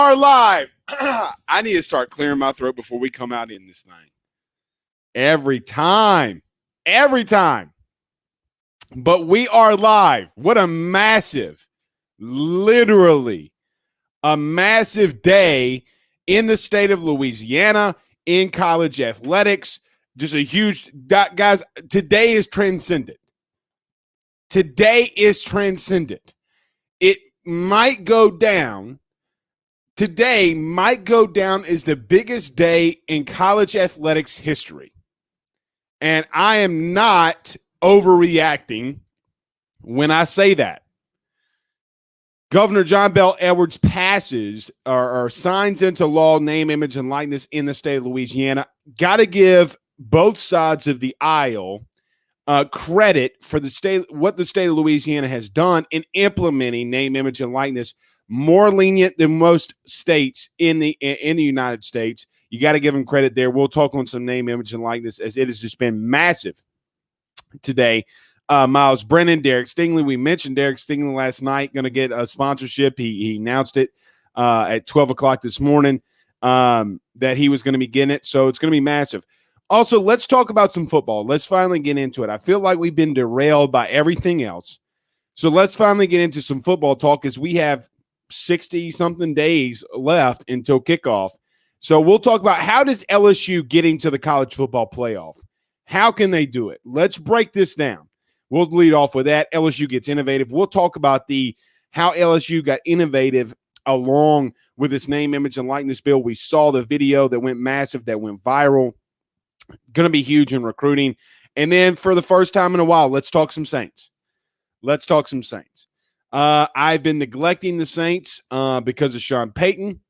are live. I need to start clearing my throat before we come out in this thing. Every time. But we are live. What a massive, literally a massive day in the state of Louisiana, in college athletics. Just a huge, guys, today is transcendent. It might go down. Today might go down as the biggest day in college athletics history. And I am not overreacting when I say that. Governor John Bel Edwards passes or signs into law name, image, and likeness in the state of Louisiana. Got to give both sides of the aisle credit for what the state of Louisiana has done in implementing name, image, and likeness. More lenient than most states in the United States. You got to give them credit there. We'll talk on some name, image, and likeness as it has just been massive today. Miles Brennan, Derek Stingley. We mentioned Derek Stingley last night, going to get a sponsorship. He announced it at 12 o'clock this morning that he was going to be getting it. So it's going to be massive. Also, let's talk about some football. Let's finally get into it. I feel like we've been derailed by everything else. So let's finally get into some football talk as we have 60-something days left until kickoff. So we'll talk about how does LSU get into the college football playoff? How can they do it? Let's break this down. We'll lead off with that. LSU gets innovative. We'll talk about how LSU got innovative along with its name, image, and likeness bill. We saw the video that went massive, that went viral. Going to be huge in recruiting. And then for the first time in a while, let's talk some Saints. I've been neglecting the Saints because of Sean Payton,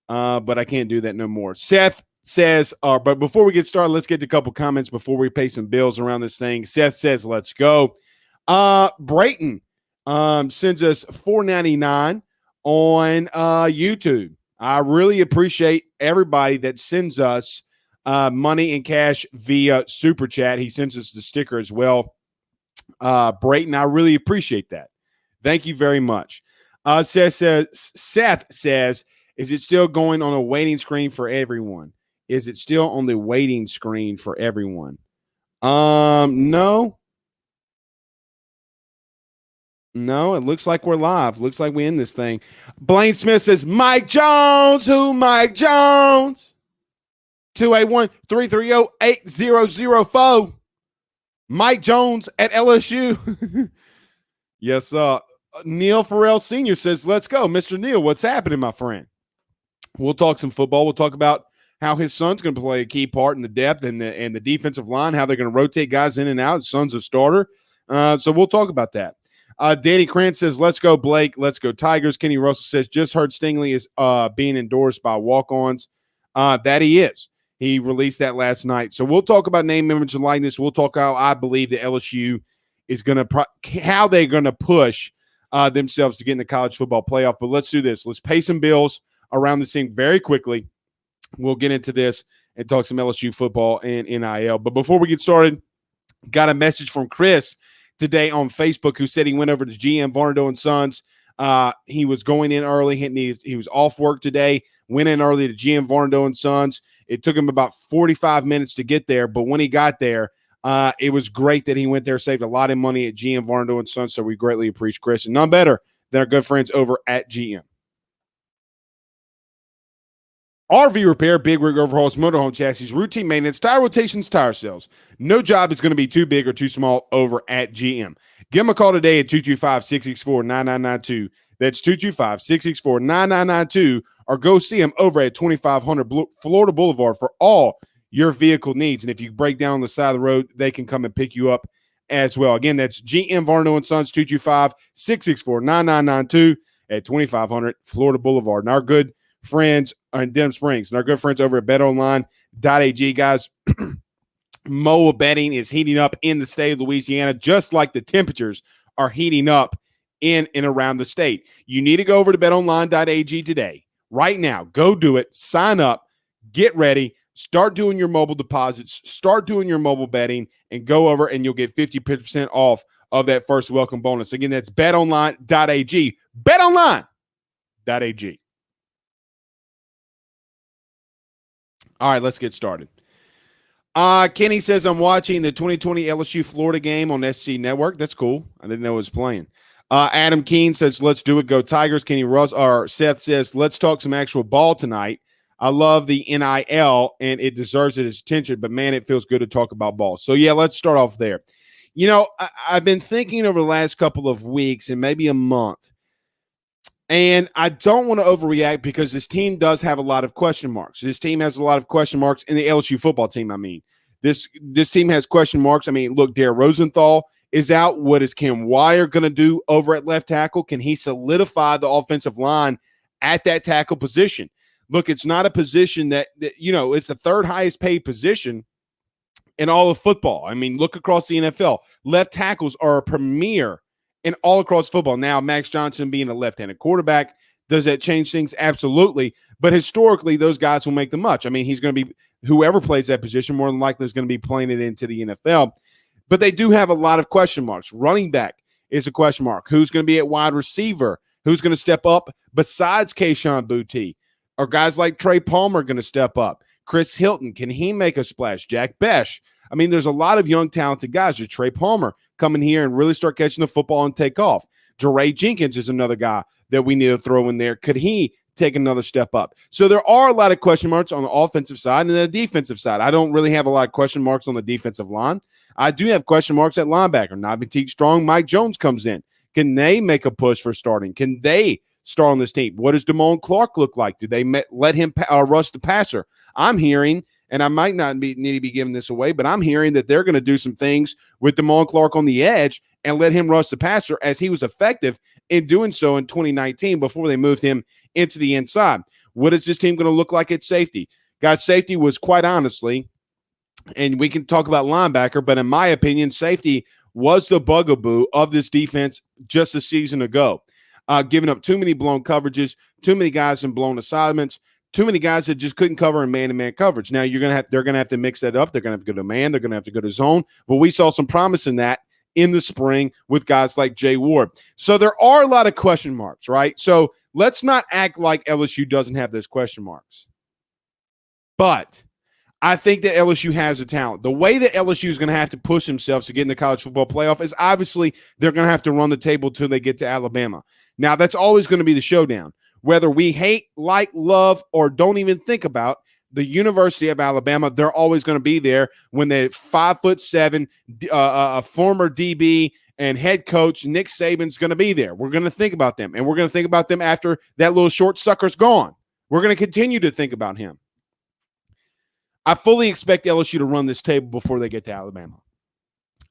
but I can't do that no more. Seth says, but before we get started, let's get to a couple comments before we pay some bills around this thing. Seth says, let's go. Brayton sends us $4.99 on YouTube. I really appreciate everybody that sends us money and cash via Super Chat. He sends us the sticker as well. Brayton, I really appreciate that. Thank you very much. Seth says, is it still going on a waiting screen for everyone? Is it still on the waiting screen for everyone? No. No, it looks like we're live. Looks like we end this thing. Blaine Smith says, Mike Jones. Who Mike Jones? 281-330-8004. Mike Jones at LSU. Yes, Neil Farrell Sr. says, let's go. Mr. Neil, what's happening, my friend? We'll talk some football. We'll talk about how his son's going to play a key part in the depth and the defensive line, how they're going to rotate guys in and out. His son's a starter. So we'll talk about that. Danny Krantz says, let's go, Blake. Let's go, Tigers. Kenny Russell says, just heard Stingley is being endorsed by walk-ons. That he is. He released that last night. So we'll talk about name, image, and likeness. We'll talk how I believe that LSU is going to how they're going to push themselves to get in the college football playoff. But let's do this. Let's pay some bills around this thing very quickly. We'll get into this and talk some LSU football and NIL. But before we get started, got a message from Chris today on Facebook who said he went over to GM Varnado and Sons. He was going in early. He was off work today, went in early to GM Varnado and Sons. It took him about 45 minutes to get there, but when he got there, it was great that he went there, saved a lot of money at GM Varnado and Sons, so we greatly appreciate Chris. And none better than our good friends over at GM. RV repair, big rig overhauls, motorhome chassis, routine maintenance, tire rotations, tire sales. No job is going to be too big or too small over at GM. Give them a call today at 225-664-9992. That's 225-664-9992. Or go see them over at 2500 Florida Boulevard for all your vehicle needs. And if you break down on the side of the road, they can come and pick you up as well. Again, that's GM Varnado and Sons, 225-664-9992 at 2500 Florida Boulevard. And our good friends in Denham Springs and our good friends over at betonline.ag, guys, mobile betting is heating up in the state of Louisiana, just like the temperatures are heating up in and around the state. You need to go over to betonline.ag today. Right now, go do it. Sign up. Get ready. Start doing your mobile deposits. Start doing your mobile betting and go over and you'll get 50% off of that first welcome bonus. Again, that's betonline.ag. Betonline.ag. All right, let's get started. Kenny says, I'm watching the 2020 LSU Florida game on SC Network. That's cool. I didn't know it was playing. Adam Keene says, let's do it. Go Tigers. Seth says, let's talk some actual ball tonight. I love the NIL, and it deserves its attention, but, man, it feels good to talk about ball. So, yeah, let's start off there. You know, I've been thinking over the last couple of weeks and maybe a month, and I don't want to overreact because this team does have a lot of question marks. This team has a lot of question marks in the LSU football team, I mean. This team has question marks. I mean, look, Dare Rosenthal is out. What is Cam Wire going to do over at left tackle? Can he solidify the offensive line at that tackle position? Look, it's not a position that it's the third highest paid position in all of football. I mean, look across the NFL. Left tackles are a premier in all across football. Now, Max Johnson being a left-handed quarterback, does that change things? Absolutely. But historically, those guys will make the much. I mean, he's going to be whoever plays that position more than likely is going to be playing it into the NFL. But they do have a lot of question marks. Running back is a question mark. Who's going to be at wide receiver? Who's going to step up besides Kayshon Boutte? Are guys like Trey Palmer going to step up? Chris Hilton, can he make a splash? Jack Besh. I mean, there's a lot of young, talented guys. There's Trey Palmer come in here and really start catching the football and take off. Jeray Jenkins is another guy that we need to throw in there. Could he take another step up? So there are a lot of question marks on the offensive side and the defensive side. I don't really have a lot of question marks on the defensive line. I do have question marks at linebacker. Navitique Strong, Mike Jones comes in. Can they make a push for starting? Can they start on this team? What does Damone Clark look like? Do they let him rush the passer? I'm hearing, and I might not need to be giving this away, but I'm hearing that they're going to do some things with Damone Clark on the edge and let him rush the passer, as he was effective in doing so in 2019 before they moved him into the inside. What is this team going to look like at safety? Guys, safety was quite honestly, and we can talk about linebacker, but in my opinion, safety was the bugaboo of this defense just a season ago. Giving up too many blown coverages, too many guys in blown assignments, too many guys that just couldn't cover in man-to-man coverage. Now they're going to have to mix that up. They're going to have to go to man. They're going to have to go to zone. But we saw some promise in that in the spring with guys like Jay Ward. So there are a lot of question marks, right? So let's not act like LSU doesn't have those question marks. But I think that LSU has the talent. The way that LSU is going to have to push themselves to get in the college football playoff is obviously they're going to have to run the table until they get to Alabama. Now, that's always going to be the showdown. Whether we hate, like, love, or don't even think about the University of Alabama, they're always going to be there when the 5'7" former DB and head coach Nick Saban's going to be there. We're going to think about them, and we're going to think about them after that little short sucker's gone. We're going to continue to think about him. I fully expect LSU to run this table before they get to Alabama.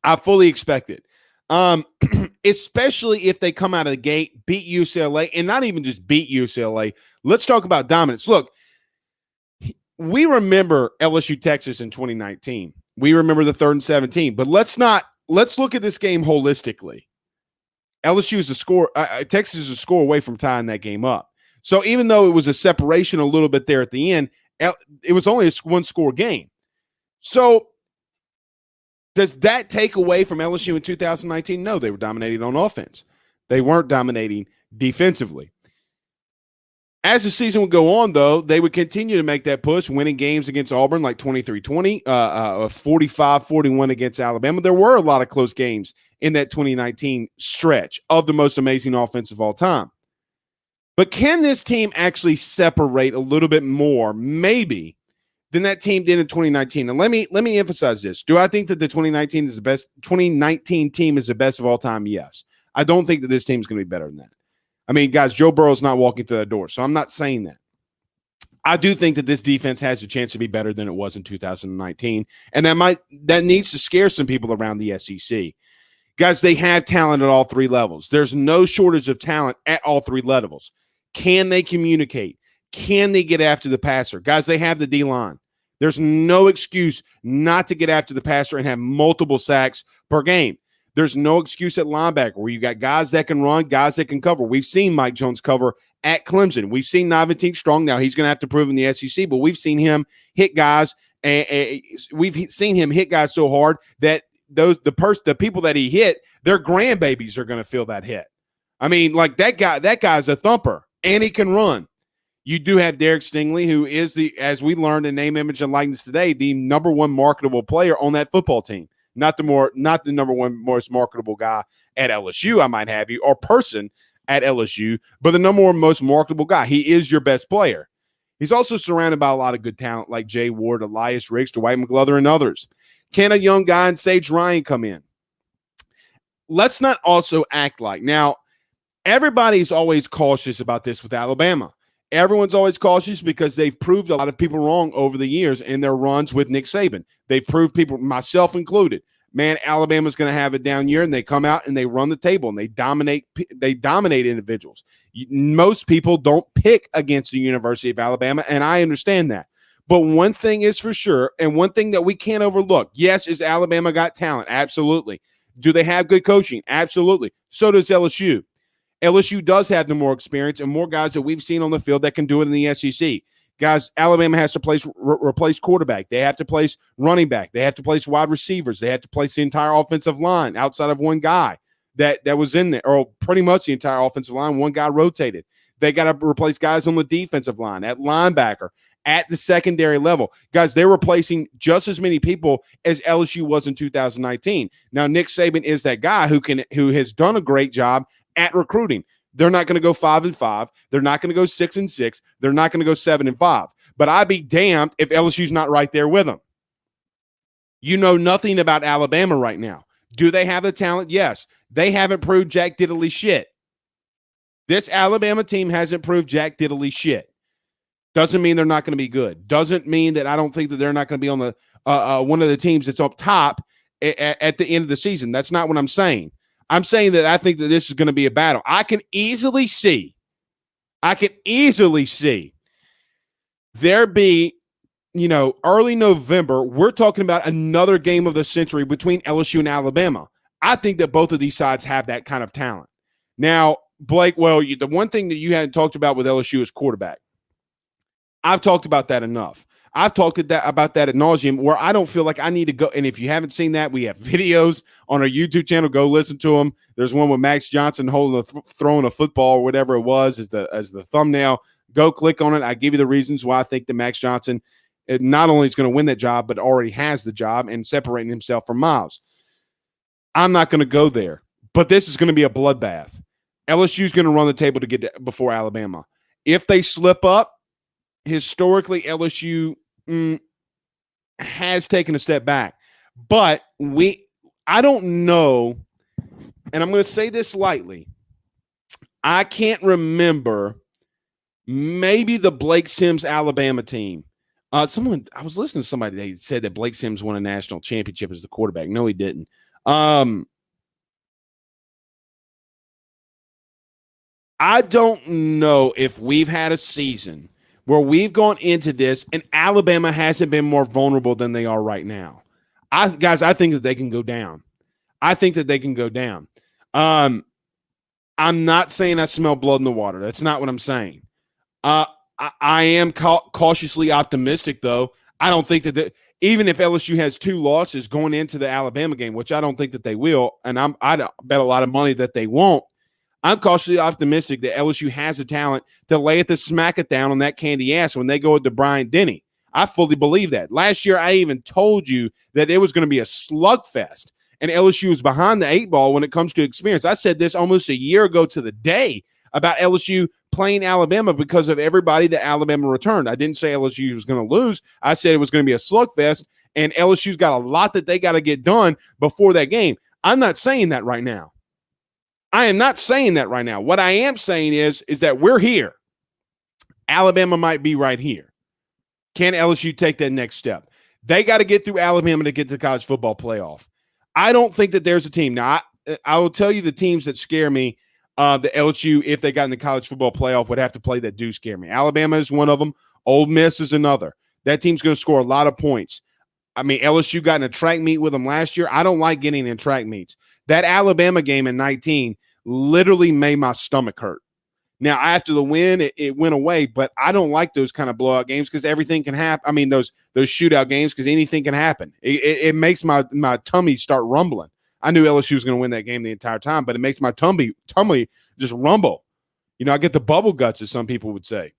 I fully expect it. Especially if they come out of the gate, beat UCLA, and not even just beat UCLA. Let's talk about dominance. Look, we remember LSU Texas in 2019. We remember the 3rd and 17, but let's look at this game holistically. LSU is a score. Texas is a score away from tying that game up. So even though it was a separation a little bit there at the end, it was only a one-score game. So does that take away from LSU in 2019? No, they were dominating on offense. They weren't dominating defensively. As the season would go on, though, they would continue to make that push, winning games against Auburn like 23-20, 45-41 against Alabama. There were a lot of close games in that 2019 stretch of the most amazing offense of all time. But can this team actually separate a little bit more, maybe, than that team did in 2019? And let me emphasize this. Do I think that the 2019 team is the best of all time? Yes. I don't think that this team is going to be better than that. I mean, guys, Joe Burrow's not walking through that door, so I'm not saying that. I do think that this defense has a chance to be better than it was in 2019, and that needs to scare some people around the SEC. Guys, they have talent at all three levels. There's no shortage of talent at all three levels. Can they communicate? Can they get after the passer? Guys, they have the D-line. There's no excuse not to get after the passer and have multiple sacks per game. There's no excuse at linebacker where you got guys that can run, guys that can cover. We've seen Mike Jones cover at Clemson. We've seen Navitique Strong. Now he's going to have to prove in the SEC, but we've seen him hit guys, and we've seen him hit guys so hard that the people that he hit, their grandbabies are going to feel that hit. I mean, like that guy's a thumper, and he can run. You do have Derek Stingley, who is as we learned in name, image, and likeness today, the number one marketable player on that football team. Not the number one most marketable guy at LSU, I might have you, or person at LSU, but the number one most marketable guy. He is your best player. He's also surrounded by a lot of good talent like Jay Ward, Elias Riggs, Dwight McGlothers, and others. Can a young guy in Sage Ryan come in? Let's not also act like now. Everybody's always cautious about this with Alabama. Everyone's always cautious because they've proved a lot of people wrong over the years in their runs with Nick Saban. They've proved people, myself included, man, Alabama's going to have a down year, and they come out and they run the table and they dominate individuals. Most people don't pick against the University of Alabama, and I understand that. But one thing is for sure, and one thing that we can't overlook, yes, is Alabama got talent? Absolutely. Do they have good coaching? Absolutely. So does LSU. LSU does have the more experience and more guys that we've seen on the field that can do it in the SEC. Guys, Alabama has to replace quarterback. They have to place running back. They have to place wide receivers. They have to place the entire offensive line outside of one guy that was in there, or pretty much the entire offensive line. One guy rotated. They got to replace guys on the defensive line, at linebacker, at the secondary level. Guys, they're replacing just as many people as LSU was in 2019. Now, Nick Saban is that guy who has done a great job at recruiting. They're not going to go 5-5. They're not going to go 6-6. They're not going to go 7-5. But I'd be damned if LSU's not right there with them. You know nothing about Alabama right now. Do they have the talent? Yes. They haven't proved jack diddly shit. This Alabama team hasn't proved jack diddly shit. Doesn't mean they're not going to be good. Doesn't mean that I don't think that they're not going to be on the one of the teams that's up top at the end of the season. That's not what I'm saying. I'm saying that I think that this is going to be a battle. I can easily see there be, early November, we're talking about another game of the century between LSU and Alabama. I think that both of these sides have that kind of talent. Now, Blake, the one thing that you hadn't talked about with LSU is quarterback. I've talked about that enough. I've talked about that ad nauseum, where I don't feel like I need to go. And if you haven't seen that, we have videos on our YouTube channel. Go listen to them. There's one with Max Johnson throwing a football or whatever it was as the thumbnail. Go click on it. I give you the reasons why I think that Max Johnson not only is going to win that job, but already has the job and separating himself from Miles. I'm not going to go there, but this is going to be a bloodbath. LSU is going to run the table to get before Alabama. If they slip up, historically, LSU has taken a step back. But I don't know, and I'm going to say this lightly, I can't remember maybe the Blake Sims Alabama team. I was listening to somebody that said that Blake Sims won a national championship as the quarterback. No, he didn't. I don't know if we've had a season where we've gone into this and Alabama hasn't been more vulnerable than they are right now. I think that they can go down. I'm not saying I smell blood in the water. That's not what I'm saying. I am cautiously optimistic, though. I don't think that even if LSU has 2 losses going into the Alabama game, which I don't think that they will, and I'd bet a lot of money that they won't, I'm cautiously optimistic that LSU has the talent to lay it smack it down on that candy ass when they go to Bryant-Denny. I fully believe that. Last year, I even told you that it was going to be a slugfest, and LSU was behind the 8 ball when it comes to experience. I said this almost a year ago to the day about LSU playing Alabama because of everybody that Alabama returned. I didn't say LSU was going to lose. I said it was going to be a slugfest, and LSU's got a lot that they got to get done before that game. I'm not saying that right now. I am not saying that right now. What I am saying is that we're here. Alabama might be right here. Can LSU take that next step? They got to get through Alabama to get to the college football playoff. I don't think that there's a team. Now, I will tell you the teams that scare me, the LSU, if they got in the college football playoff, would have to play that do scare me. Alabama is one of them. Ole Miss is another. That team's going to score a lot of points. I mean, LSU got in a track meet with them last year. I don't like getting in track meets. That Alabama game in 19 literally made my stomach hurt. Now, after the win, it went away, but I don't like those kind of blowout games because everything can happen. I mean, those shootout games because anything can happen. It makes my tummy start rumbling. I knew LSU was going to win that game the entire time, but it makes my tummy just rumble. I get the bubble guts, as some people would say.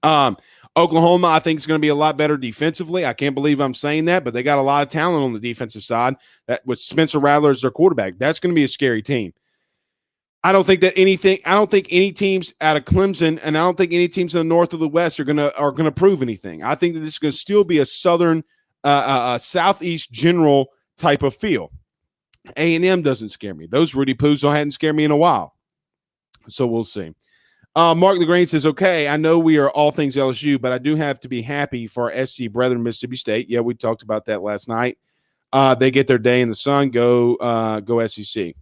Oklahoma, I think, is going to be a lot better defensively. I can't believe I'm saying that, but they got a lot of talent on the defensive side. That with Spencer Rattler as their quarterback, that's going to be a scary team. I don't think any teams out of Clemson, and I don't think any teams in the north or the west are gonna prove anything. I think that this is going to still be a southern, southeast general type of feel. A&M doesn't scare me. Those Rudy Poos hadn't scared me in a while. So we'll see. Mark LaGrange says, okay, I know we are all things LSU, but I do have to be happy for our SC brethren, Mississippi State. Yeah, we talked about that last night. They get their day in the sun. Go SEC.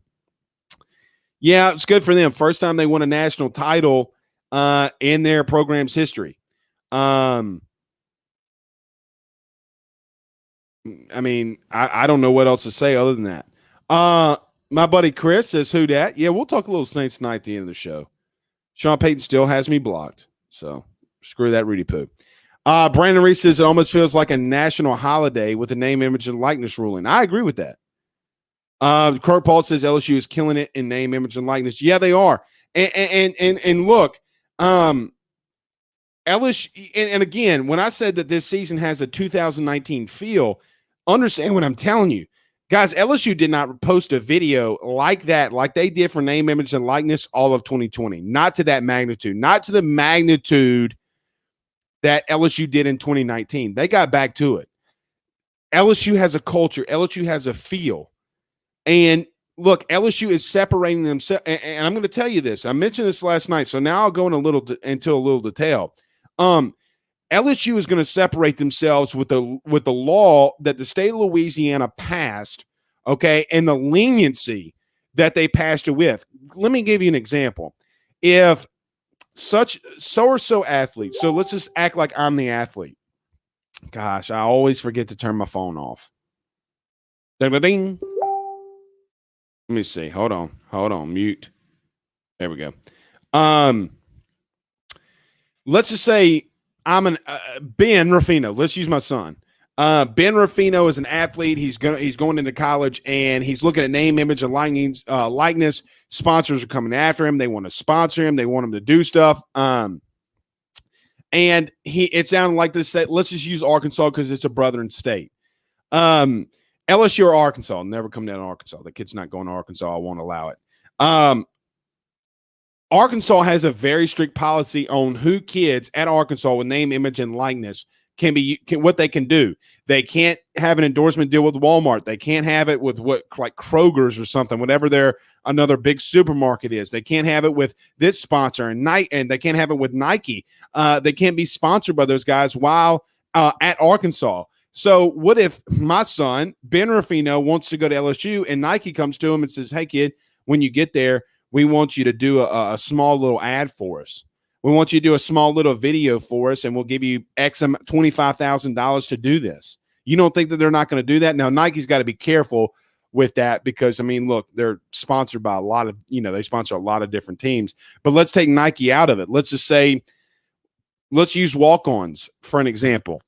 Yeah, it's good for them. First time they won a national title in their program's history. I mean, I don't know what else to say other than that. My buddy Chris says, who dat? Yeah, we'll talk a little Saints tonight at the end of the show. Sean Payton still has me blocked, so screw that Rudy Poo. Brandon Reese says, it almost feels like a national holiday with a name, image, and likeness ruling. I agree with that. Kirk Paul says LSU is killing it in name, image, and likeness. Yeah, they are. And look, LSU, and again, when I said that this season has a 2019 feel, understand what I'm telling you. Guys, LSU did not post a video like that, like they did for name, image, and likeness all of 2020. Not to that magnitude. Not to the magnitude that LSU did in 2019. They got back to it. LSU has a culture. LSU has a feel. And look, LSU is separating themselves. And I'm going to tell you this. I mentioned this last night, so now I'll go into a little detail. LSU is going to separate themselves with the law that the state of Louisiana passed, okay, and the leniency that they passed it with. Let me give you an example. If so athlete, so let's just act like I'm the athlete. Gosh, I always forget to turn my phone off. Ding-a-ding. Let me see. Hold on. Mute. There we go. Let's just say I'm Ben Ruffino. Let's use my son. Ben Ruffino is an athlete. He's going into college, and he's looking at name, image, and likeness. Sponsors are coming after him. They want to sponsor him. They want him to do stuff. And it sounded like this. Let's just use Arkansas because it's a brethren state. LSU or Arkansas. Never come down to Arkansas. The kid's not going to Arkansas. I won't allow it. Arkansas has a very strict policy on who kids at Arkansas with name, image, and likeness what they can do. They can't have an endorsement deal with Walmart. They can't have it with like Kroger's or something, whatever another big supermarket is. They can't have it with this sponsor and they can't have it with Nike. They can't be sponsored by those guys while at Arkansas. So what if my son, Ben Ruffino, wants to go to LSU and Nike comes to him and says, hey, kid, when you get there, we want you to do a small little ad for us. We want you to do a small little video for us, and we'll give you $25,000 to do this. You don't think that they're not going to do that? Now, Nike's got to be careful with that because, I mean, look, they're sponsored by they sponsor a lot of different teams. But let's take Nike out of it. Let's just say, let's use walk-ons for an example.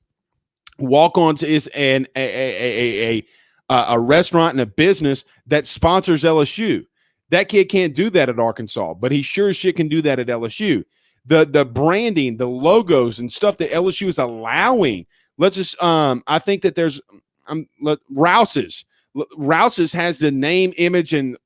Walk-ons is a restaurant and a business that sponsors LSU. That kid can't do that at Arkansas, but he sure as shit can do that at LSU. The branding, the logos and stuff that LSU is allowing. Let's just I think that there's Rouse's. Rouse's has the name, image, and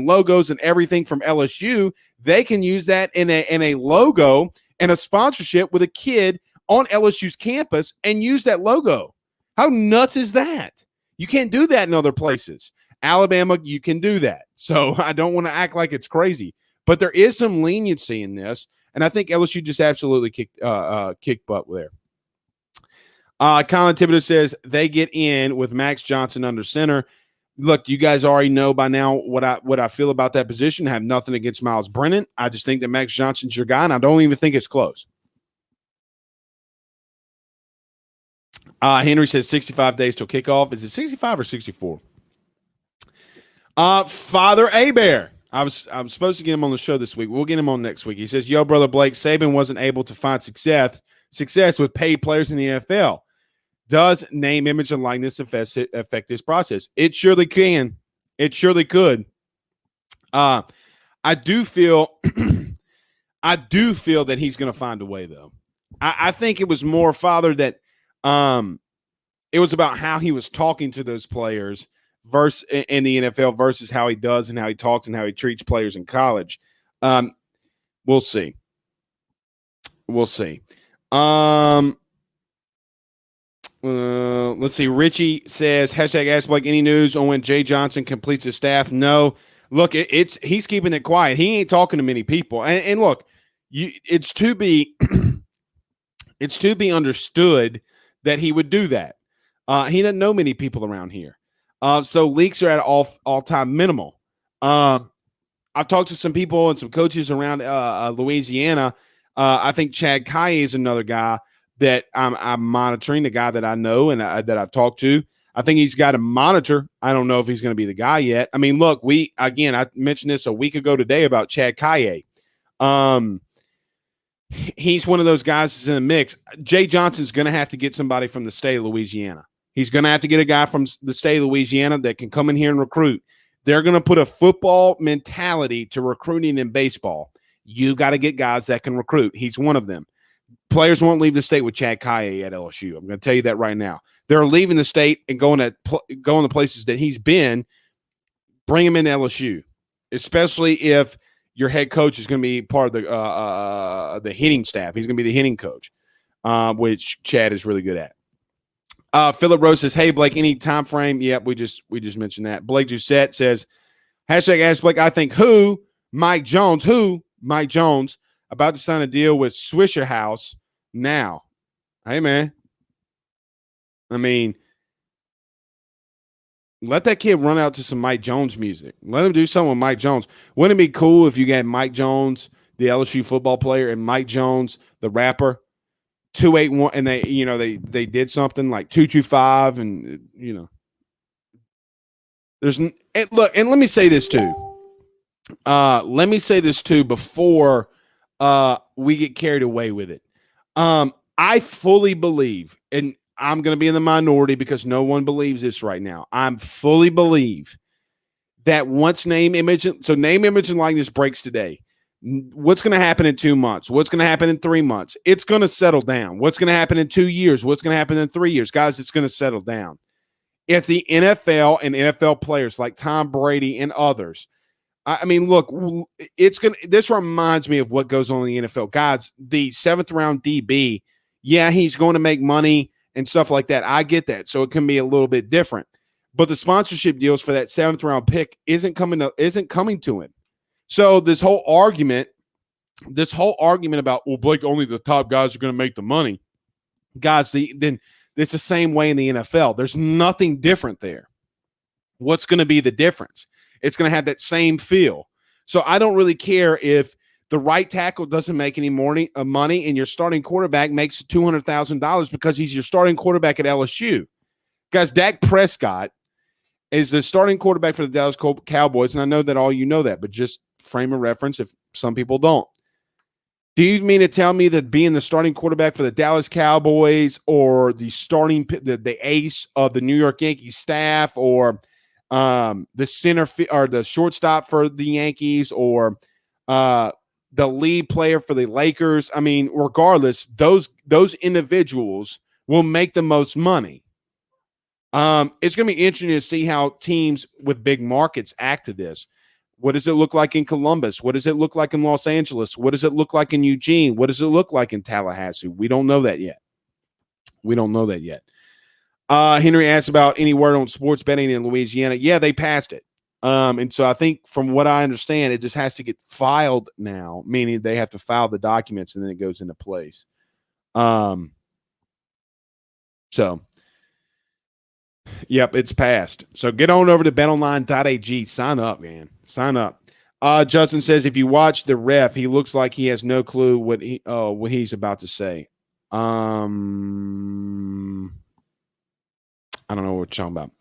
logos and everything from LSU. They can use that in a logo and a sponsorship with a kid on LSU's campus and use that logo. How nuts is that? You can't do that in other places. Alabama, you can do that. So I don't want to act like it's crazy, but there is some leniency in this, and I think LSU just absolutely kicked butt there. Colin Thibodeau says they get in with Max Johnson under center. Look, you guys already know by now what I feel about that position. I have nothing against Miles Brennan. I just think that Max Johnson's your guy, and I don't even think it's close. Henry says 65 days till kickoff. Is it 65 or 64? Father Abear. I'm supposed to get him on the show this week. We'll get him on next week. He says, yo, brother Blake, Saban wasn't able to find success with paid players in the NFL. Does name, image, and likeness affect this process? It surely can. It surely could. I do feel I do feel that he's going to find a way, though. I think it was more, Father, that it was about how he was talking to those players versus in the NFL versus how he does and how he talks and how he treats players in college. We'll see. We'll see. Let's see. Richie says, hashtag ask Blake, any news on when Jay Johnson completes his staff? No. Look, he's keeping it quiet. He ain't talking to many people. And look, it's to be it's to be understood that he would do that. He doesn't know many people around here. So leaks are at all-time minimal. I've talked to some people and some coaches around Louisiana. I think Chad Kaye is another guy that I'm monitoring, the guy that I know and that I've talked to. I think he's got to monitor. I don't know if he's going to be the guy yet. I mean, look, I mentioned this a week ago today about Chad Kaye. He's one of those guys that's in the mix. Jay Johnson's going to have to get somebody from the state of Louisiana. He's going to have to get a guy from the state of Louisiana that can come in here and recruit. They're going to put a football mentality to recruiting in baseball. You got to get guys that can recruit. He's one of them. Players won't leave the state with Chad Kaye at LSU. I'm going to tell you that right now. They're leaving the state and going to places that he's been. Bring him in LSU, especially if your head coach is going to be part of the hitting staff. He's going to be the hitting coach, which Chad is really good at. Philip Rose says, hey, Blake, any time frame? Yep, we just mentioned that. Blake Doucette says, hashtag ask Blake, I think Mike Jones, about to sign a deal with Swisher House now. Hey, man. I mean, let that kid run out to some Mike Jones music. Let him do something with Mike Jones. Wouldn't it be cool if you got Mike Jones, the LSU football player, and Mike Jones, the rapper, 281, and they did something like 225, and look, and let me say this too. Before we get carried away with it. I fully believe, and I'm going to be in the minority because no one believes this right now. I fully believe that once name, image, and likeness breaks today, what's going to happen in 2 months? What's going to happen in 3 months? It's going to settle down. What's going to happen in 2 years? What's going to happen in 3 years? Guys, it's going to settle down. If the NFL and NFL players like Tom Brady and others, I mean, look, this reminds me of what goes on in the NFL. Guys, the 7th round DB, yeah, he's going to make money and stuff like that. I get that. So it can be a little bit different. But the sponsorship deals for that 7th round pick isn't coming to him. So this whole argument about, well, Blake, only the top guys are going to make the money. Guys, then it's the same way in the NFL. There's nothing different there. What's going to be the difference? It's going to have that same feel. So I don't really care if the right tackle doesn't make any money and your starting quarterback makes $200,000 because he's your starting quarterback at LSU. Guys, Dak Prescott is the starting quarterback for the Dallas Cowboys, and I know that all you know that, but just frame of reference if some people don't. Do you mean to tell me that being the starting quarterback for the Dallas Cowboys or the ace of the New York Yankees staff or the center or the shortstop for the Yankees or the lead player for the Lakers, I mean, regardless, those individuals will make the most money. It's going to be interesting to see how teams with big markets act to this. What does it look like in Columbus? What does it look like in Los Angeles? What does it look like in Eugene? What does it look like in Tallahassee? We don't know that yet. Henry asked about any word on sports betting in Louisiana. Yeah, they passed it. And so I think from what I understand, it just has to get filed now, meaning they have to file the documents and then it goes into place. So, yep, it's passed. So get on over to betonline.ag. Sign up, man. Sign up. Justin says, if you watch the ref, he looks like he has no clue what he's about to say. I don't know what we're talking about.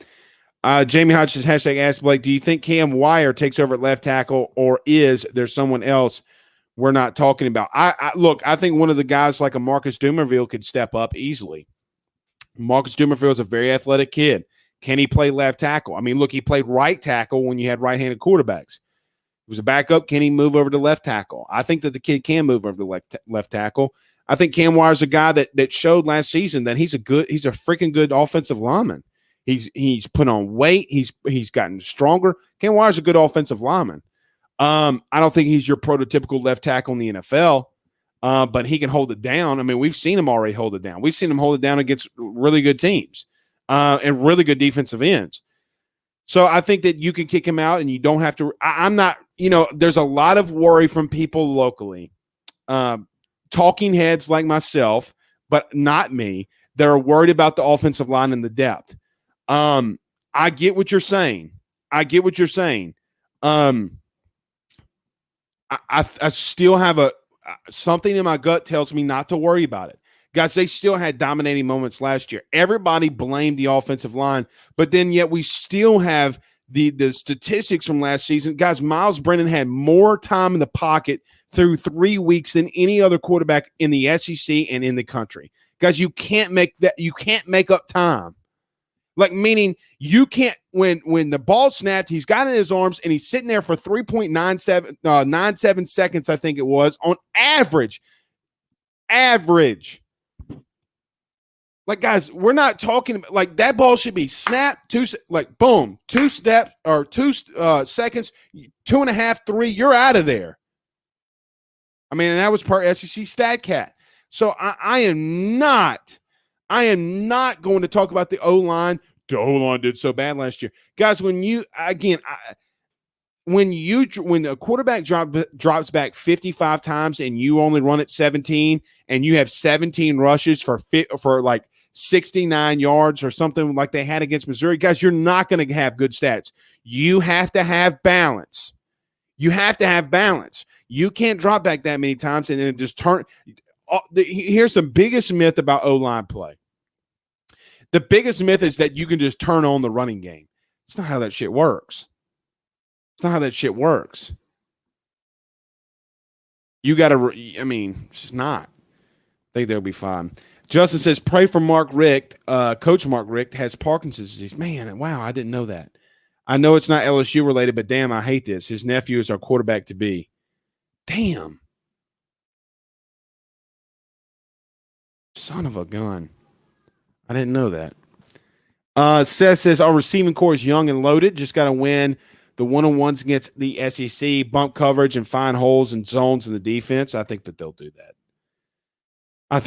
Jamie Hodges, hashtag ask Blake, do you think Cam Wire takes over at left tackle, or is there someone else we're not talking about? Look, I think one of the guys like a Marcus Dumerville could step up easily. Marcus Dumerville is a very athletic kid. Can he play left tackle? I mean, look, he played right tackle when you had right-handed quarterbacks. He was a backup. Can he move over to left tackle? I think that the kid can move over to left tackle. I think Cam Wire's a guy that showed last season that he's a freaking good offensive lineman. He's put on weight. He's gotten stronger. Cam Wire's a good offensive lineman. I don't think he's your prototypical left tackle in the NFL, but he can hold it down. I mean, we've seen him already hold it down. We've seen him hold it down against really good teams and really good defensive ends. So I think that you can kick him out and you don't have to. I'm not, there's a lot of worry from people locally, talking heads like myself, but not me. They're worried about the offensive line and the depth. I get what you're saying. I still have something in my gut tells me not to worry about it. Guys, they still had dominating moments last year. Everybody blamed the offensive line, but then yet we still have the statistics from last season. Guys, Miles Brennan had more time in the pocket through 3 weeks than any other quarterback in the SEC and in the country. Guys, you can't make up time. Like, meaning you can't, when the ball snapped, he's got it in his arms and he's sitting there for 3.97 seconds, I think it was, on average. Like, guys, we're not talking like that ball should be snapped, boom, 2 steps or 2 seconds, 2.5, 3, you're out of there. I mean, and that was per SEC StatCat. So I am not going to talk about the O-line. The O-line did so bad last year. Guys, when a quarterback drops back 55 times and you only run it 17 and you have 17 rushes for like 69 yards or something like they had against Missouri, guys, you're not going to have good stats. You have to have balance. You can't drop back that many times and then just turn. Here's the biggest myth about O-line play. The biggest myth is that you can just turn on the running game. It's not how that shit works. You got to, it's just not. I think they'll be fine. Justin says, pray for Mark Richt. Coach Mark Richt has Parkinson's disease. Man, wow, I didn't know that. I know it's not LSU related, but damn, I hate this. His nephew is our quarterback to be. Damn. Son of a gun. I didn't know that. Seth says, our receiving core is young and loaded. Just got to win the one-on-ones against the SEC, bump coverage, and find holes and zones in the defense. I think that they'll do that. I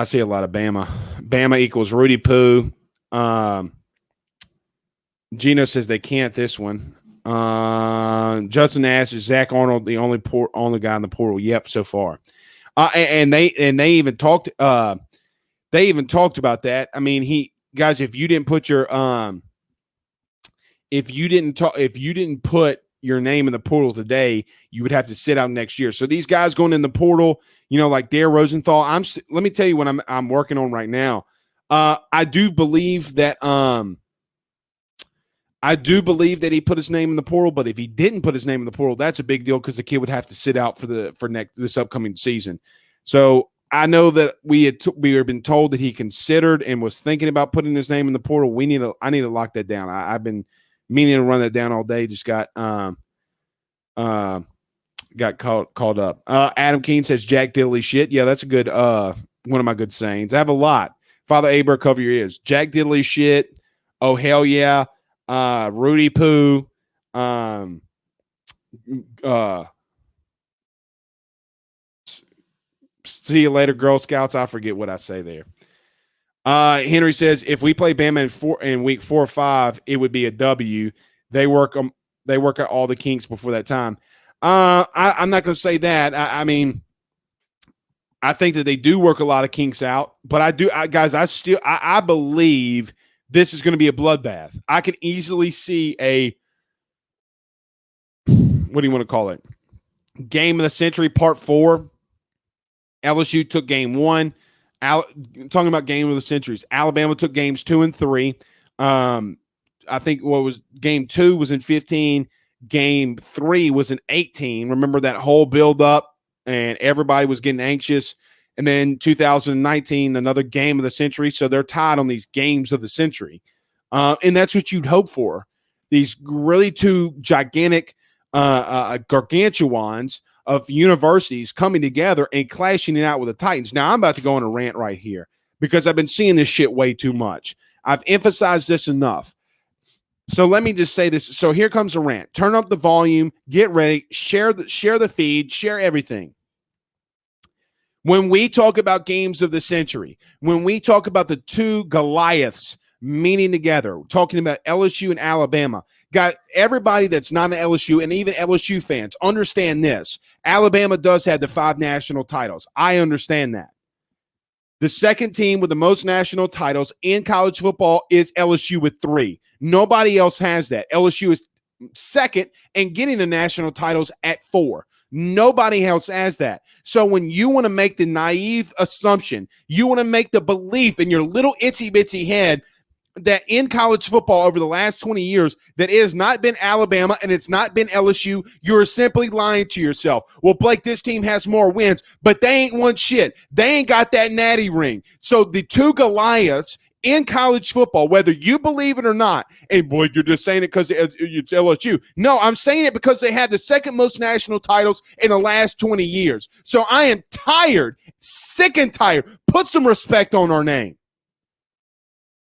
see a lot of Bama. Bama equals Rudy Poo. Gino says they can't this one. Justin asks, is Zach Arnold the only guy in the portal? Yep, so far. And they even talked about that. I mean, guys, if you didn't put your put your name in the portal today, you would have to sit out next year. So these guys going in the portal, like Dare Rosenthal, let me tell you what I'm working on right now. I do believe that he put his name in the portal, but if he didn't put his name in the portal, that's a big deal because the kid would have to sit out for this upcoming season. So I know that we had been told that he considered and was thinking about putting his name in the portal. I need to lock that down. I've been meaning to run that down all day. Just got called up. Adam Keene says Jack Diddley shit. Yeah, that's a good one of my good sayings. I have a lot. Father Aber, cover your ears. Jack Diddley shit. Oh hell yeah. Rudy Poo. See you later, Girl Scouts. I forget what I say there. Henry says if we play Bama in week 4 or 5, it would be a W. They work out all the kinks before that time. I'm not going to say that. I mean, I think that they do work a lot of kinks out, but I believe this is going to be a bloodbath. I can easily see what do you want to call it? Game of the century, part 4. LSU took game 1. Talking about game of the centuries, Alabama took games 2 and 3. I think game 2 was in 15. Game 3 was in 18. Remember that whole build up and everybody was getting anxious. And then 2019, another game of the century. So they're tied on these games of the century. And that's what you'd hope for. These really 2 gigantic gargantuans of universities coming together and clashing it out with the Titans. Now, I'm about to go on a rant right here because I've been seeing this shit way too much. I've emphasized this enough. So let me just say this. So here comes a rant. Turn up the volume, get ready, share the feed, share everything. When we talk about games of the century, when we talk about the two Goliaths meeting together, talking about LSU and Alabama, got everybody that's not an LSU and even LSU fans understand this. Alabama does have the 5 national titles. I understand that. The second team with the most national titles in college football is LSU with 3. Nobody else has that. LSU is second and getting the national titles at 4. Nobody else has that. So when you want to make the naive assumption, you want to make the belief in your little itsy-bitsy head that in college football over the last 20 years that it has not been Alabama and it's not been LSU, you're simply lying to yourself. Well, Blake, this team has more wins, but they ain't won shit. They ain't got that natty ring. So the two Goliaths in college football, whether you believe it or not, and boy, you're just saying it because it's LSU. No, I'm saying it because they have the second most national titles in the last 20 years. So I am tired, sick and tired. Put some respect on our name.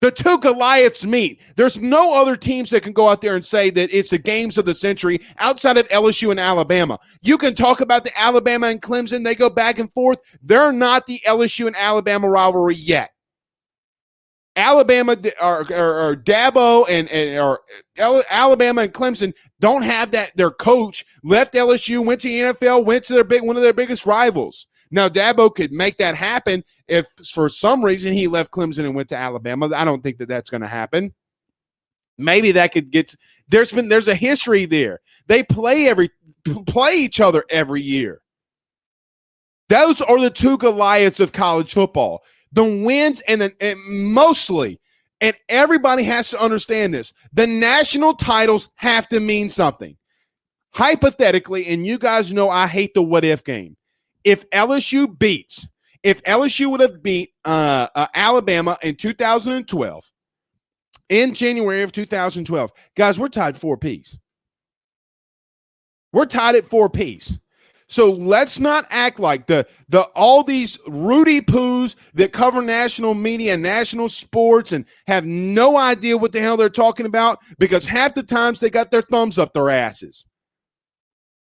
The two Goliaths meet. There's no other teams that can go out there and say that it's the games of the century outside of LSU and Alabama. You can talk about the Alabama and Clemson. They go back and forth. They're not the LSU and Alabama rivalry yet. Alabama or Dabo or Alabama and Clemson don't have that. Their coach left LSU, went to the NFL, went to one of their biggest rivals. Now, Dabo could make that happen if for some reason he left Clemson and went to Alabama. I don't think that that's going to happen. Maybe that could get – there's a history there. They play each other every year. Those are the two Goliaths of college football. The wins and mostly, and everybody has to understand this, the national titles have to mean something. Hypothetically, and you guys know I hate the what-if game. If LSU would have beat Alabama in 2012, in January of 2012, guys, we're tied 4 apiece. We're tied at 4 apiece. So let's not act like all these Rudy Poos that cover national media and national sports and have no idea what the hell they're talking about because half the times they got their thumbs up their asses.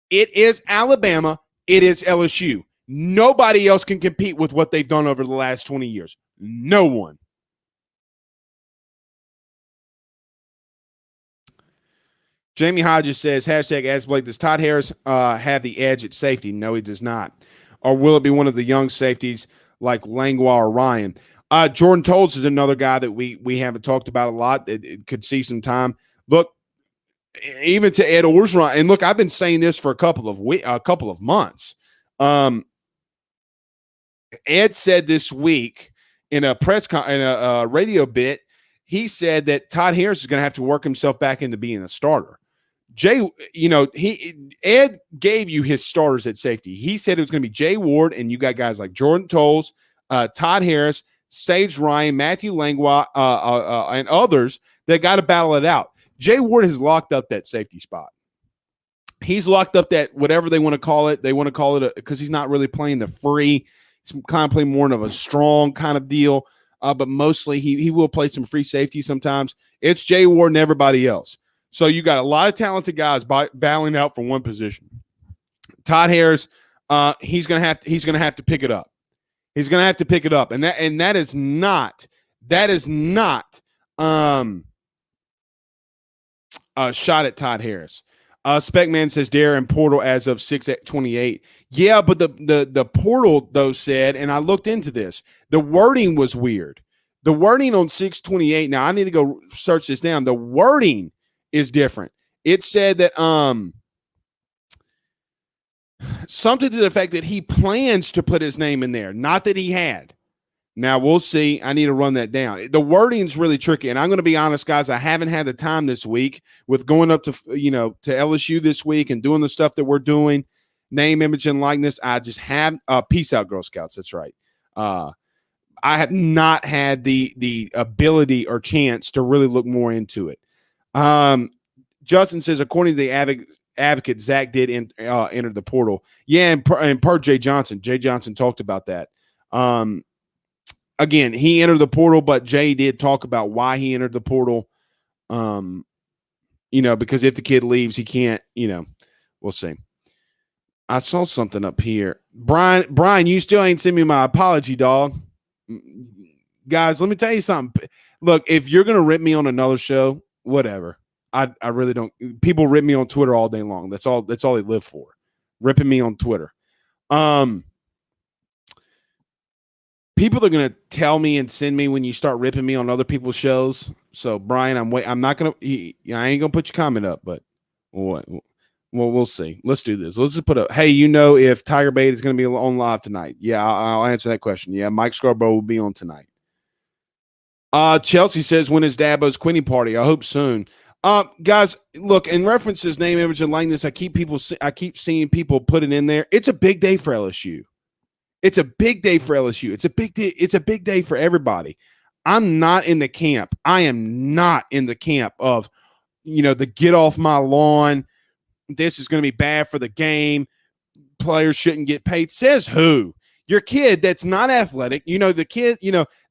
It is Alabama. It is LSU. Nobody else can compete with what they've done over the last 20 years. No one. Jamie Hodges says, hashtag Ask Blake, does Todd Harris have the edge at safety? No, he does not. Or will it be one of the young safeties like Langlois or Ryan? Jordan Tolles is another guy that we haven't talked about a lot. It could see some time. Look, even to Ed Orgeron, and look, I've been saying this for a couple of months. Ed said this week in a radio bit, he said that Todd Harris is going to have to work himself back into being a starter. Ed gave you his starters at safety. He said it was going to be Jay Ward, and you got guys like Jordan Tolles, Todd Harris, Sage Ryan, Matthew Langlois, and others that got to battle it out. Jay Ward has locked up that safety spot. He's locked up that whatever they want to call it. They want to call it because he's not really playing the free. He's kind of playing more of a strong kind of deal. But mostly he will play some free safety sometimes. It's Jay Ward and everybody else. So you got a lot of talented guys battling out for one position. Todd Harris, he's gonna have to pick it up. He's gonna have to pick it up, and that is not a shot at Todd Harris. Specman says Darren portal as of 6/28. Yeah, but the portal though said, and I looked into this, the wording was weird. The wording on 6/28. Now I need to go search this down. The wording is different. It said that something to the effect that he plans to put his name in there, not that he had. Now we'll see. I need to run that down. The wording's really tricky, and I'm going to be honest, guys. I haven't had the time this week with going up to LSU this week and doing the stuff that we're doing, name, image, and likeness. I just have peace out, Girl Scouts. That's right. I have not had the ability or chance to really look more into it. Justin says, according to the advocate Zach did enter the portal. Yeah, and per Jay Johnson talked about that. Again, he entered the portal, but Jay did talk about why he entered the portal. Because if the kid leaves, he can't. We'll see. I saw something up here. Brian, you still ain't sent me my apology, dog. Guys, let me tell you something. Look, if you're gonna rip me on another show, whatever. I really don't. People rip me on Twitter all day long. That's all they live for. Ripping me on Twitter. People are gonna tell me and send me when you start ripping me on other people's shows. So Brian, I'm not gonna. I ain't gonna put your comment up, but what? Well, we'll see. Let's do this. Let's just put up. Hey, if Tiger Bait is going to be on live tonight? Yeah, I'll answer that question. Yeah, Mike Scarborough will be on tonight. Chelsea says, when is Dabo's Quinny party? I hope soon. Guys, look, in reference to his name, image, and likeness, I keep seeing people put it in there. It's a big day for LSU. It's a big day for LSU. It's a big day. It's a big day for everybody. I'm not in the camp. I am not in the camp of, the get off my lawn. This is going to be bad for the game. Players shouldn't get paid. Says who? Your kid that's not athletic. The kid,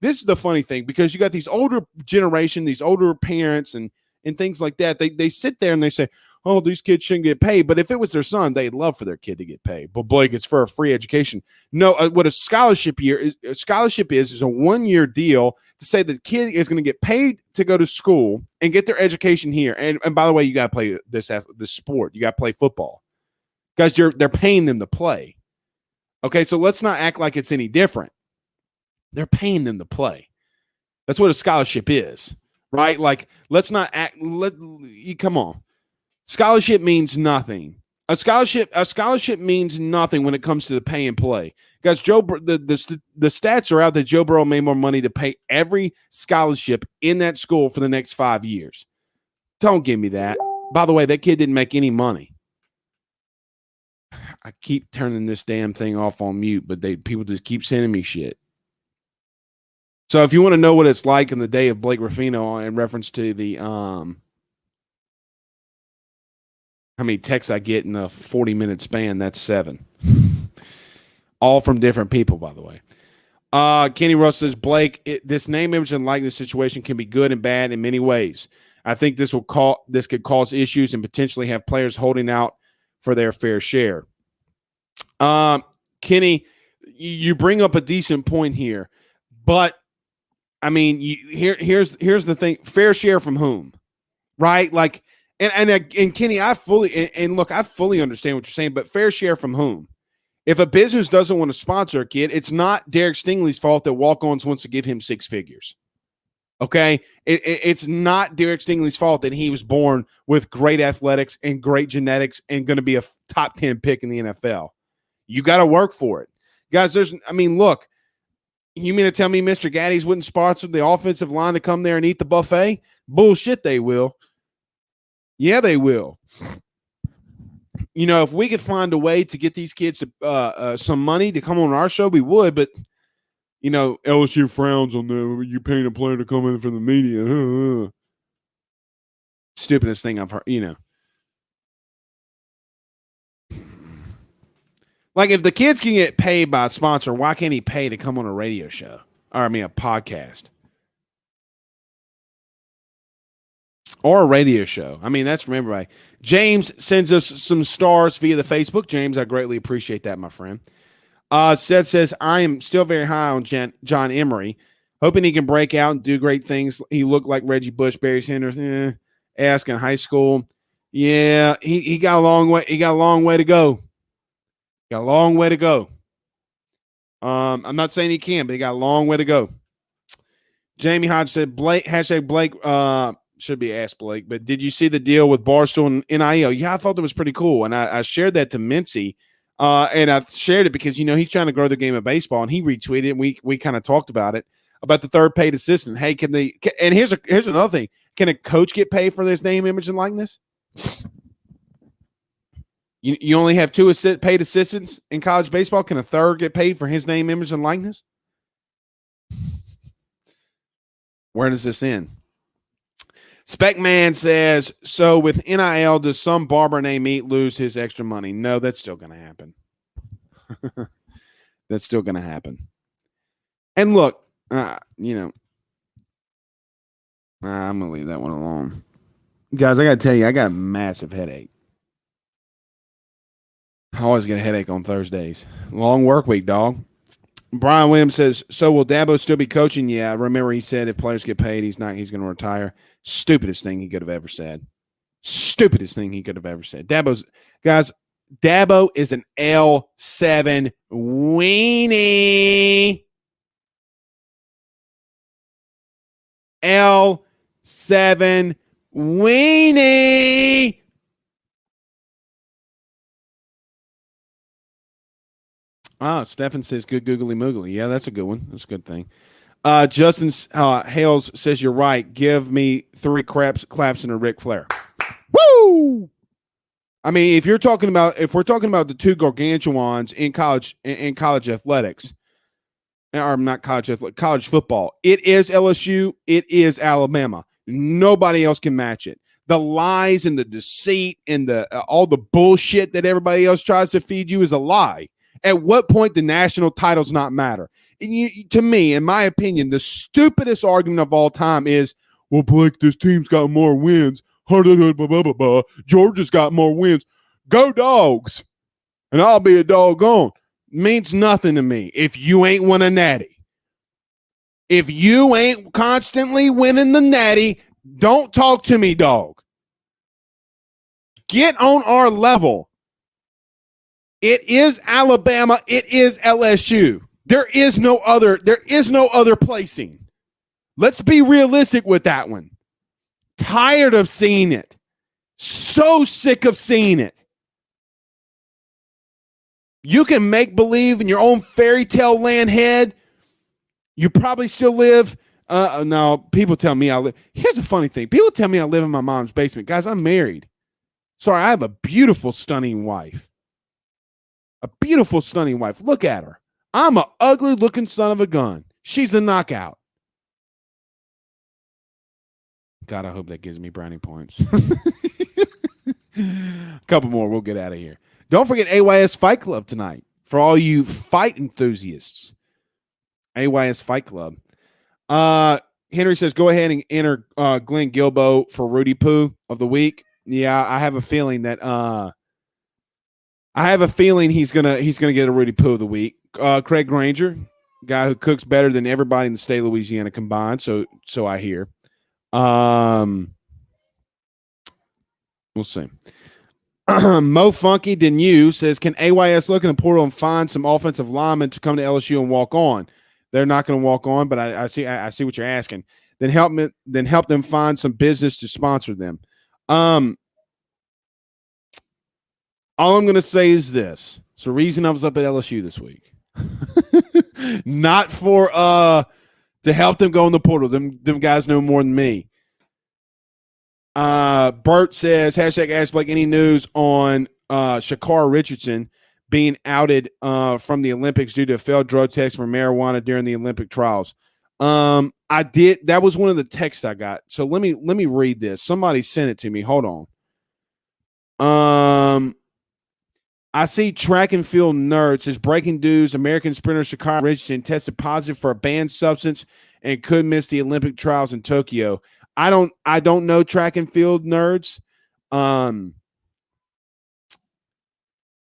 this is the funny thing, because you got these older generation, these older parents and things like that. They sit there and they say, oh, these kids shouldn't get paid. But if it was their son, they'd love for their kid to get paid. But Blake, it's for a free education. No, what a scholarship is a 1-year deal to say that the kid is going to get paid to go to school and get their education here. And by the way, you got to play this sport. You got to play football. Guys, they're paying them to play. Okay, so let's not act like it's any different. They're paying them to play. That's what a scholarship is, right? Like, let's not act. Come on. Scholarship means nothing. A scholarship means nothing when it comes to the pay and play. Guys, the stats are out that Joe Burrow made more money to pay every scholarship in that school for the next 5 years. Don't give me that. By the way, that kid didn't make any money. I keep turning this damn thing off on mute, but people just keep sending me shit. So if you want to know what it's like in the day of Blake Ruffino in reference to the how many texts I get in a 40-minute span, that's 7. All from different people, by the way. Kenny Russ says, Blake, this name, image, and likeness situation can be good and bad in many ways. I think this could cause issues and potentially have players holding out for their fair share. Kenny, you bring up a decent point here, but I mean, here's the thing: fair share from whom, right? Like, and Kenny, I fully understand what you're saying, but fair share from whom? If a business doesn't want to sponsor a kid, it's not Derek Stingley's fault that Walk-Ons wants to give him 6 figures. Okay, it's not Derek Stingley's fault that he was born with great athletics and great genetics and going to be a top 10 pick in the NFL. You got to work for it, guys. Look, you mean to tell me Mr. Gaddy's wouldn't sponsor the offensive line to come there and eat the buffet? Bullshit, they will. Yeah, they will. If we could find a way to get these kids to, some money to come on our show, we would. But, LSU frowns on the you paying a player to come in from the media. Stupidest thing I've heard, Like, if the kids can get paid by a sponsor, why can't he pay to come on a radio show? Or, a podcast. Or a radio show. That's from everybody. James sends us some stars via the Facebook. James, I greatly appreciate that, my friend. Seth says, I am still very high on John Emery, hoping he can break out and do great things. He looked like Reggie Bush, Barry Sanders, ask in high school. Yeah, he got a long way. He got a long way to go. Got a long way to go. I'm not saying he can, but he got a long way to go. Jamie Hodge said, Blake, #Blake, should be asked Blake, but did you see the deal with Barstool and NIL? Yeah, I thought that was pretty cool. And I shared that to Mincy. And I've shared it because, he's trying to grow the game of baseball, and he retweeted it, and we kind of talked about it, about the third paid assistant. Hey, and here's another thing. Can a coach get paid for this name, image, and likeness? You only have 2 paid assistants in college baseball. Can a third get paid for his name, image, and likeness? Where does this end? Spec Man says, so with NIL, does some barber named Meat lose his extra money? No, that's still going to happen. That's still going to happen. And look, I'm going to leave that one alone. Guys, I got to tell you, I got a massive headache. I always get a headache on Thursdays. Long work week, dog. Brian Williams says, so will Dabo still be coaching? Yeah, remember he said if players get paid, he's going to retire. Stupidest thing he could have ever said. Stupidest thing he could have ever said. Dabo is an L7 weenie. L7 weenie. Oh, Stefan says good googly moogly. Yeah, that's a good one. That's a good thing. Justin Hales says you're right. Give me 3 claps and a Ric Flair. Woo! I mean, if we're talking about the two gargantuans in college athletics, or not college football, it is LSU, it is Alabama. Nobody else can match it. The lies and the deceit and all the bullshit that everybody else tries to feed you is a lie. At what point do national titles not matter? To me, in my opinion, the stupidest argument of all time is, well, Blake, this team's got more wins. Georgia's got more wins. Go Dogs. And I'll be a doggone. Means nothing to me if you ain't won a natty. If you ain't constantly winning the natty, don't talk to me, dog. Get on our level. It is Alabama. It is LSU. There is no other placing. Let's be realistic with that one. Tired of seeing it. So sick of seeing it. You can make believe in your own fairy tale land head. You probably still live. No, people tell me I live. Here's a funny thing. People tell me I live in my mom's basement. Guys, I'm married. Sorry, I have a beautiful, stunning wife. A beautiful, stunning wife. Look at her. I'm an ugly-looking son of a gun. She's a knockout. God, I hope that gives me brownie points. A couple more. We'll get out of here. Don't forget AYS Fight Club tonight for all you fight enthusiasts. AYS Fight Club. Henry says, go ahead and enter Glenn Gilbo for Rudy Poo of the week. Yeah, I have a feeling that he's gonna get a Rudy Poo of the week. Craig Granger, guy who cooks better than everybody in the state of Louisiana combined. So I hear. We'll see. Mo Funky Than You says, can AYS look in the portal and find some offensive linemen to come to LSU and walk on? They're not going to walk on, but I see what you're asking. Then help them find some business to sponsor them. All I'm going to say is this. It's the reason I was up at LSU this week. Not for to help them go in the portal. Them guys know more than me. Bert says, hashtag Ask Blake, any news on Shakar Richardson being outed from the Olympics due to a failed drug test for marijuana during the Olympic trials? I did. That was one of the texts I got. So let me read this. Somebody sent it to me. Hold on. I see Track and Field Nerd says, breaking news, American sprinter Shakar Richardson tested positive for a banned substance and could miss the Olympic trials in Tokyo. I don't know Track and Field Nerds.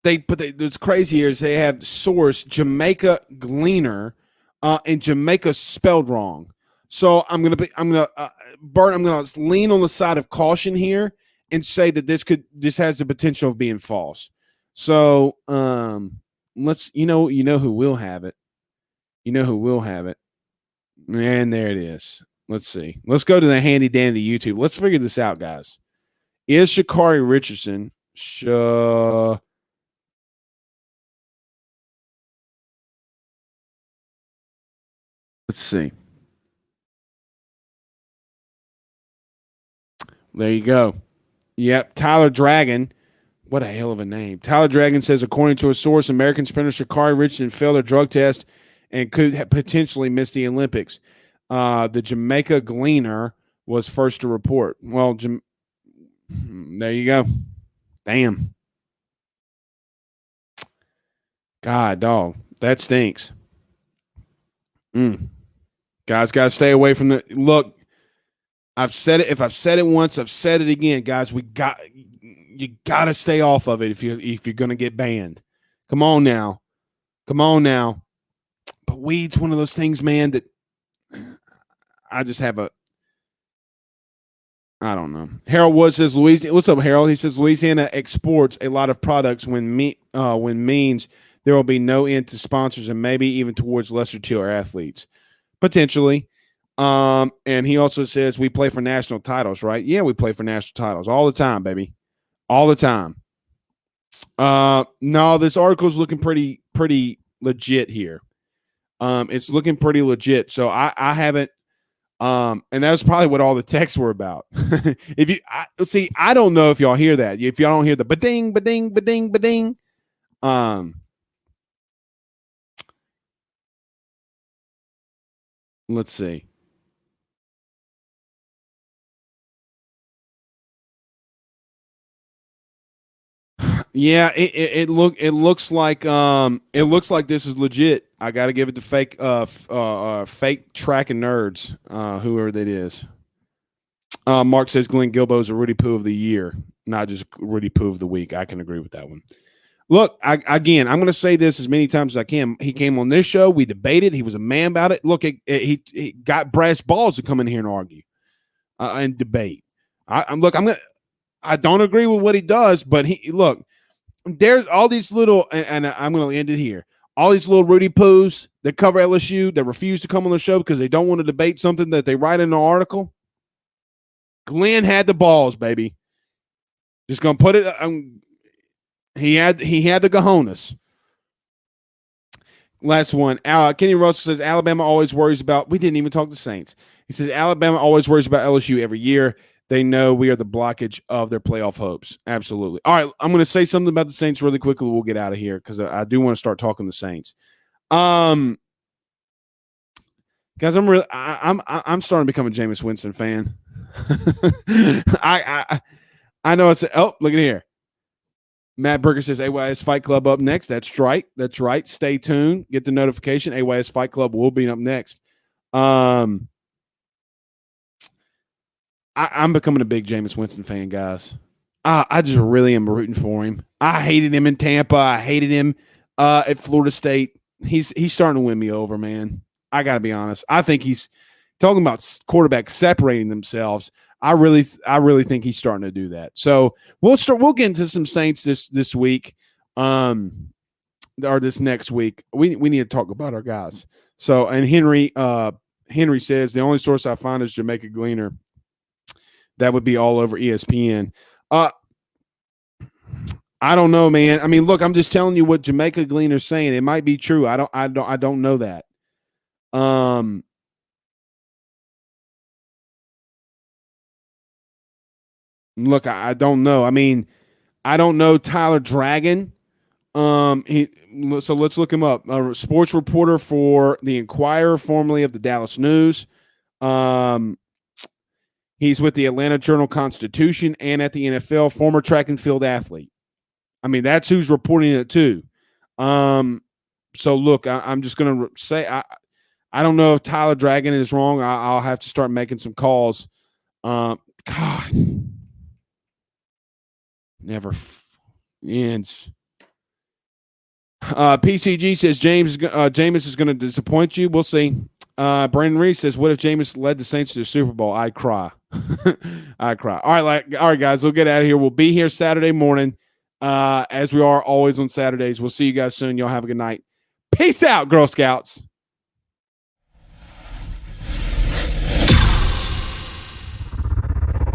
What's crazy here is they have source Jamaica Gleaner, and Jamaica spelled wrong. So I'm gonna lean on the side of caution here and say that this has the potential of being false. So let's you know who will have it. You know who will have it. And there it is. Let's see. Let's go to the handy dandy YouTube. Let's figure this out, guys. Is Shakari Richardson let's see. There you go. Yep, Tyler Dragon. What a hell of a name. Tyler Dragon says, according to a source, American sprinter Shakari Richardson failed a drug test and could potentially miss the Olympics. The Jamaica Gleaner was first to report. Well, there you go. Damn. God, dog. That stinks. Guys, got to stay away from the look. I've said it. If I've said it once, I've said it again, guys. You got to stay off of it if you're going to get banned. Come on now. But weed's one of those things, man, that I just have I don't know. Harold Wood says, Louisiana. What's up, Harold? He says Louisiana exports a lot of products when means there will be no end to sponsors and maybe even towards lesser tier athletes, potentially. And he also says we play for national titles, right? Yeah, we play for national titles all the time, baby, all the time. No, this article is looking pretty legit here. It's looking pretty legit. So I haven't. And that was probably what all the texts were about. If you see, I don't know if y'all hear that. If y'all don't hear the ba-ding, ba-ding, ba-ding, ba-ding. Let's see. Yeah, it looks like this is legit. I got to give it to fake tracking nerds, whoever that is. Mark says Glenn Gilbo's a Rudy Poo of the year, not just Rudy Poo of the week. I can agree with that one. Look, I'm going to say this as many times as I can. He came on this show. We debated. He was a man about it. Look, he got brass balls to come in here and argue and debate. I don't agree with what he does, but there's all these little, and I'm going to end it here. All these little Rudy Poos that cover LSU that refuse to come on the show because they don't want to debate something that they write in an article. Glenn had the balls, baby. Just going to put it. He had the cojones. Last one. Kenny Russell says Alabama always worries about. We didn't even talk to Saints. He says Alabama always worries about LSU every year. They know we are the blockage of their playoff hopes. Absolutely. All right, I'm going to say something about the Saints really quickly. We'll get out of here because I do want to start talking the Saints. Guys, I'm starting to become a Jameis Winston fan. I know. I said, oh, look at here. Matt Berger says AYS Fight Club up next. That's right. Stay tuned. Get the notification. AYS Fight Club will be up next. I'm becoming a big Jameis Winston fan, guys. I just really am rooting for him. I hated him in Tampa. I hated him at Florida State. He's starting to win me over, man. I got to be honest. I think he's talking about quarterbacks separating themselves. I really think he's starting to do that. So we'll get into some Saints this week, or this next week. We need to talk about our guys. So, and Henry says the only source I find is Jamaica Gleaner. That would be all over ESPN. I don't know, man. I mean, look, I'm just telling you what Jamaica Gleaner's saying. It might be true. I don't know that. Look, I don't know. I mean, I don't know Tyler Dragon. So let's look him up. A sports reporter for the Inquirer, formerly of the Dallas News. He's with the Atlanta Journal-Constitution and at the NFL, former track and field athlete. I mean, that's who's reporting it too. So look, I'm just going to say I don't know if Tyler Dragon is wrong. I'll have to start making some calls. God, never ends. PCG says Jameis is going to disappoint you. We'll see. Brandon Reese says, what if Jameis led the Saints to the Super Bowl? I'd cry. I'd cry. All right, guys, we'll get out of here. We'll be here Saturday morning, as we are always on Saturdays. We'll see you guys soon. Y'all have a good night. Peace out, Girl Scouts.